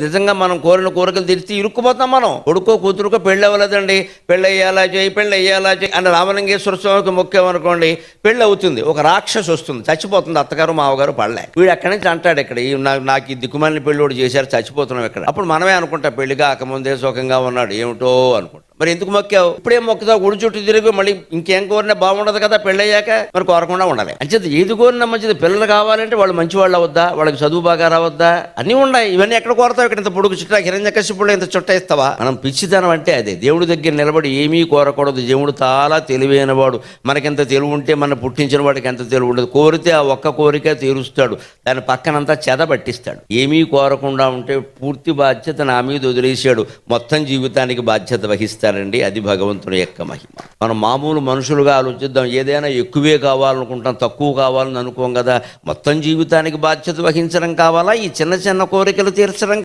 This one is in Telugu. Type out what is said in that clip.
నిజంగా మనం కోరిన కోరికలు తీర్చి ఇరుక్కుపోతాం. మనం కొడుకో కూతురుకో పెళ్ళి అవ్వలేదండి, పెళ్ళి అయ్యేలా చేయి అని రామలింగేశ్వర స్వామికి మొక్కామనుకోండి, పెళ్ళి అవుతుంది. ఒక రాక్షసు వస్తుంది, చచ్చిపోతుంది, అత్తగారు మావగారు పడలే. వీడు అక్కడి నుంచి అంటాడు, ఇక్కడ నాకు ఈ దిక్కుమాలిన పెళ్ళి కూడా చేశారు, చచ్చిపోతున్నాం ఇక్కడ. అప్పుడు మనమే అనుకుంటా, పెళ్లిగా కాకముందే సుఖంగా ఉన్నాడు ఏమిటో అనుకుంటా. మరి ఎందుకు మొక్కావు? ఇప్పుడేం మొక్కుతావు? గుడి చుట్టూ తిరిగి మళ్ళీ ఇంకేం కోరినా బాగుండదు కదా పెళ్ళయ్యాక. మరి కోరకుండా ఉండాలి. అంచేత ఏది కోరినా మంచిది. పిల్లలు కావాలంటే వాళ్ళు మంచి వాళ్ళు అవద్దా, వాళ్ళకి చదువు బాగా రావద్దా, అన్నీ ఉన్నాయి. ఇవన్నీ ఎక్కడ కోరతావు? ఇక్కడ ఇంత పొడుగు చుట్టా హిరణ్యకశిపుడు ఇంత చుట్ట ఇస్తావా? మనం పిచ్చితనం అంటే అదే. దేవుడి దగ్గర నిలబడి ఏమీ కోరకూడదు. దేవుడు చాలా తెలివైన వాడు. మనకెంత తెలివి ఉంటే మన పుట్టించిన వాడికి ఎంత తెలివి ఉండదు. కోరితే ఆ ఒక్క కోరిక తీరుస్తాడు, దాని పక్కనంతా చెద పట్టిస్తాడు. ఏమీ కోరకుండా ఉంటే పూర్తి బాధ్యత నా మీద వదిలేసాడు, మొత్తం జీవితానికి బాధ్యత వహిస్తాడండి. అది భగవంతుని యొక్క మహిమ. మనం మామూలు మనుషులుగా ఆలోచిద్దాం, ఏదైనా ఎక్కువే కావాలనుకుంటాం, తక్కువ కావాలని అనుకోం కదా. మొత్తం జీవితానికి బాధ్యత వహించడం కావాలా, ఈ చిన్న చిన్న కోరికలు తీర్చడం